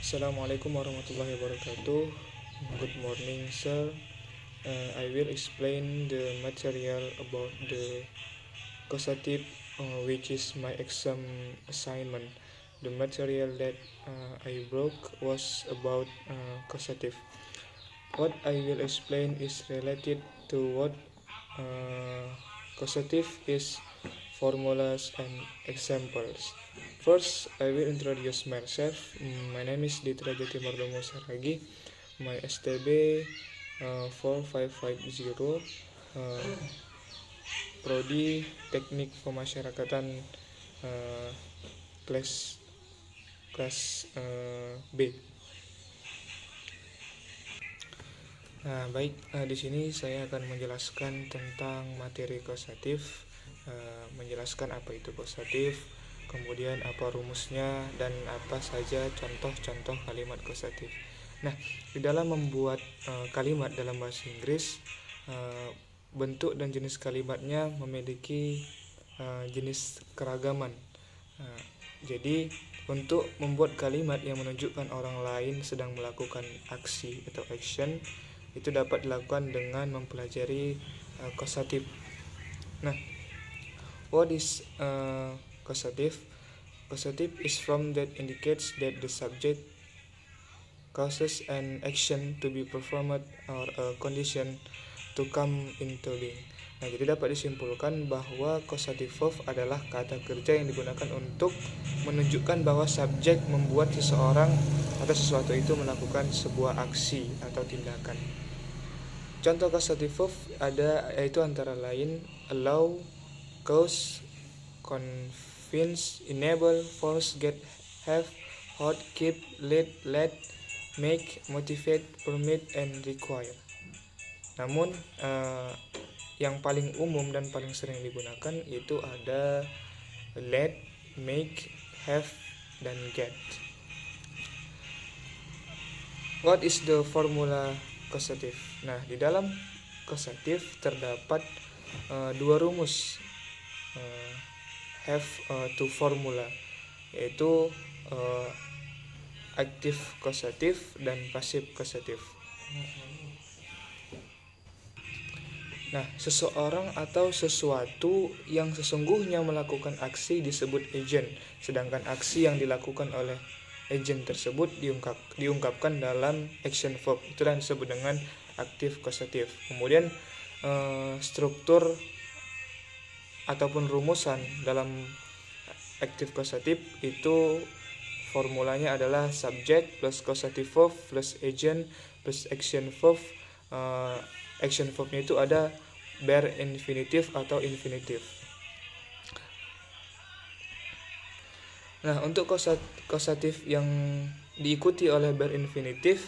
Assalamualaikum warahmatullahi wabarakatuh. Good morning, sir. I will explain the material about the causative, which is my exam assignment. The material that I broke was about causative. What I will explain is related to what uh, causative is, formulas, and examples. First, I will introduce myself. My name is Ditra Jatimardomo Saragi. My STB 4550, Prodi Teknik Pemasyarakatan, uh, kelas kelas B. Nah, baik, di sini saya akan menjelaskan tentang materi kausatif, menjelaskan apa itu kausatif, kemudian apa rumusnya, dan apa saja contoh-contoh kalimat kausatif. Nah, di dalam membuat kalimat dalam bahasa Inggris, bentuk dan jenis kalimatnya memiliki jenis keragaman. Jadi, untuk membuat kalimat yang menunjukkan orang lain sedang melakukan aksi atau action, itu dapat dilakukan dengan mempelajari causative. Nah, what is causative? Causative is form that indicates that the subject causes an action to be performed or a condition to come into being. Nah, jadi dapat disimpulkan bahwa causative verb adalah kata kerja yang digunakan untuk menunjukkan bahwa subjek membuat seseorang atau sesuatu itu melakukan sebuah aksi atau tindakan. Contoh causative verb ada, yaitu antara lain allow, cause, convince, enable, force, get, have, hold, keep, lead, let, make, motivate, permit, and require. Namun yang paling umum dan paling sering digunakan itu ada let, make, have, dan get. What is the formula causative? Nah, di dalam causative terdapat dua rumus have to formula, yaitu aktif causative dan pasif causative. Nah, seseorang atau sesuatu yang sesungguhnya melakukan aksi disebut agent, sedangkan aksi yang dilakukan oleh agent tersebut diungkapkan dalam action verb. Itulah yang disebut dengan aktif causative. Kemudian struktur ataupun rumusan dalam aktif causative itu formulanya adalah subject plus causative verb plus agent plus action verb. Action verbnya itu ada bare infinitive atau infinitive. Nah, untuk causative yang diikuti oleh bare infinitive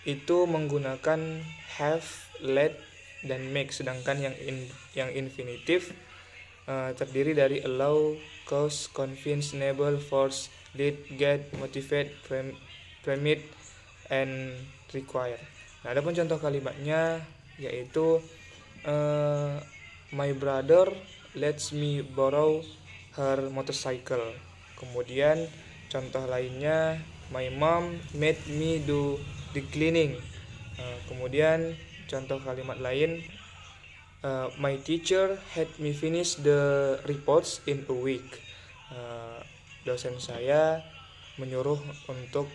itu menggunakan have, let, dan make, sedangkan yang infinitive terdiri dari allow, cause, convince, enable, force, lead, get, motivate, permit, and require. Nah, adapun contoh kalimatnya yaitu my brother lets me borrow her motorcycle. Kemudian contoh lainnya my mom made me do the cleaning. Kemudian contoh kalimat lain my teacher had me finish the reports in a week. Dosen saya menyuruh untuk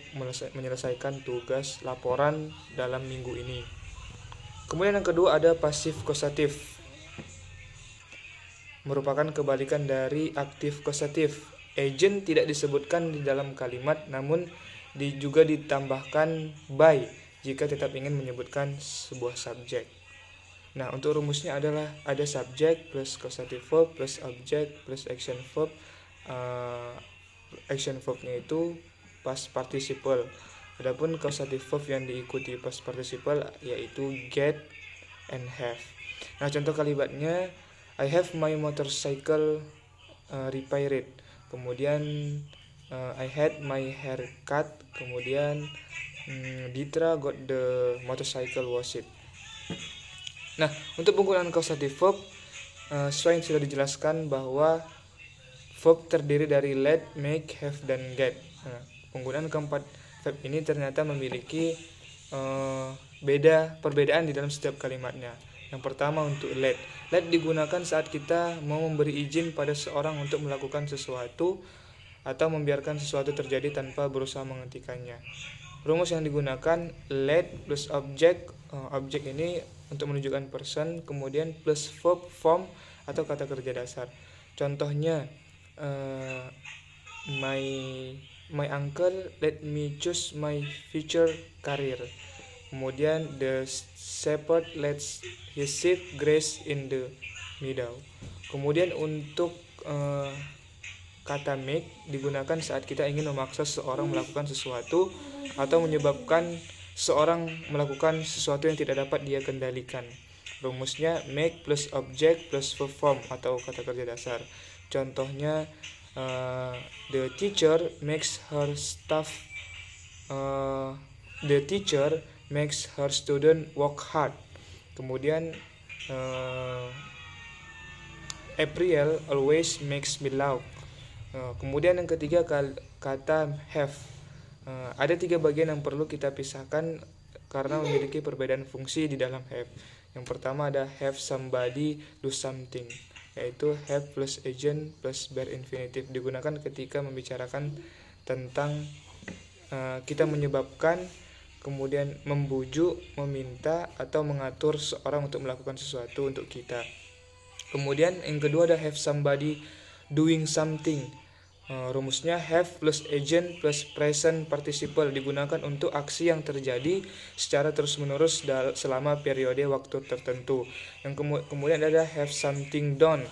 menyelesaikan tugas laporan dalam minggu ini. Kemudian yang kedua ada pasif causative, merupakan kebalikan dari aktif causative. Agent tidak disebutkan di dalam kalimat, namun juga ditambahkan by jika tetap ingin menyebutkan sebuah subjek. Nah, untuk rumusnya adalah ada subject plus causative verb plus object plus action verb. Action verbnya itu past participle. Adapun causative verb yang diikuti past participle yaitu get and have. Nah, contoh kalimatnya I have my motorcycle repaired. Kemudian I had my hair cut. Kemudian Ditra got the motorcycle washed. Nah, untuk penggunaan causative verb sesuai yang sudah dijelaskan bahwa verb terdiri dari let, make, have, dan get. Nah, penggunaan keempat verb ini ternyata memiliki perbedaan di dalam setiap kalimatnya. Yang pertama untuk let. Let digunakan saat kita mau memberi izin pada seorang untuk melakukan sesuatu atau membiarkan sesuatu terjadi tanpa berusaha menghentikannya. Rumus yang digunakan let plus object. Objek ini untuk menunjukkan person, kemudian plus verb form atau kata kerja dasar. Contohnya my uncle let me choose my future career. Kemudian the shepherd lets his sheep graze in the meadow. Kemudian untuk kata make digunakan saat kita ingin memaksa seseorang melakukan sesuatu atau menyebabkan seorang melakukan sesuatu yang tidak dapat dia kendalikan. Rumusnya make plus object plus verb form atau kata kerja dasar. Contohnya the teacher makes her student work hard. Kemudian April always makes me laugh. Kemudian yang ketiga kata have. Ada 3 bagian yang perlu kita pisahkan karena memiliki perbedaan fungsi di dalam have. Yang pertama ada have somebody do something, yaitu have plus agent plus bare infinitive, digunakan ketika membicarakan tentang kita menyebabkan, kemudian membujuk, meminta, atau mengatur seorang untuk melakukan sesuatu untuk kita. Kemudian yang kedua ada have somebody doing something. Rumusnya have plus agent plus present participle, digunakan untuk aksi yang terjadi secara terus-menerus selama periode waktu tertentu. Yang kemudian ada have something done,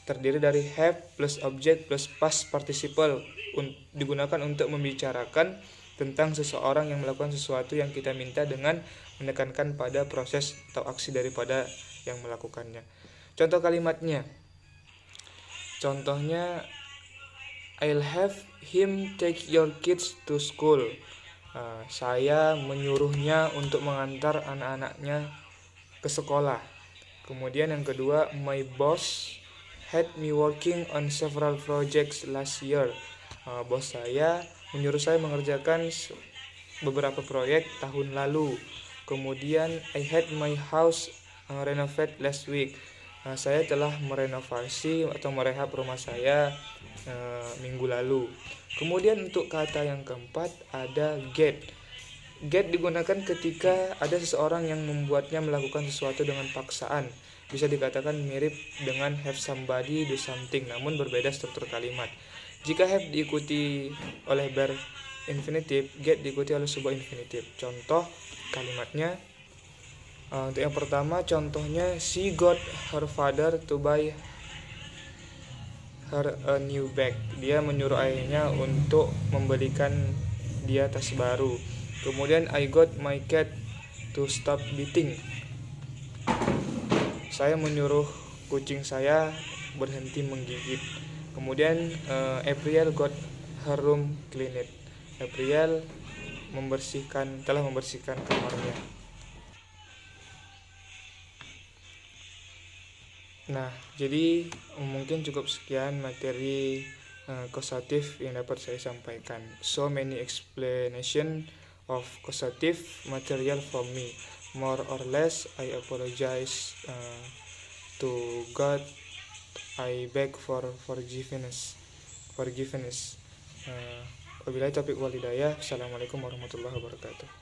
terdiri dari have plus object plus past participle, digunakan untuk membicarakan tentang seseorang yang melakukan sesuatu yang kita minta dengan menekankan pada proses atau aksi daripada yang melakukannya. Contoh kalimatnya, contohnya I'll have him take your kids to school. Saya menyuruhnya untuk mengantar anak-anaknya ke sekolah. Kemudian yang kedua, my boss had me working on several projects last year. Bos saya menyuruh saya mengerjakan beberapa proyek tahun lalu. Kemudian I had my house renovated last week. Saya telah merenovasi atau merehab rumah saya minggu lalu. Kemudian untuk kata yang keempat ada get. Get digunakan ketika ada seseorang yang membuatnya melakukan sesuatu dengan paksaan. Bisa dikatakan mirip dengan have somebody do something, namun berbeda struktur kalimat. Jika have diikuti oleh bare infinitive, get diikuti oleh sebuah infinitive. Contoh kalimatnya, untuk yang pertama contohnya, she got her father to buy her a new bag. Dia menyuruh ayahnya untuk membelikan dia tas baru. Kemudian I got my cat to stop biting. Saya menyuruh kucing saya berhenti menggigit. Kemudian April got her room cleaned. April telah membersihkan kamarnya. Nah, jadi mungkin cukup sekian materi causative yang dapat saya sampaikan. So many explanation of causative material from me. More or less, I apologize to God. I beg for forgiveness. Wabillahi taufiq wal hidayah. Assalamualaikum warahmatullahi wabarakatuh.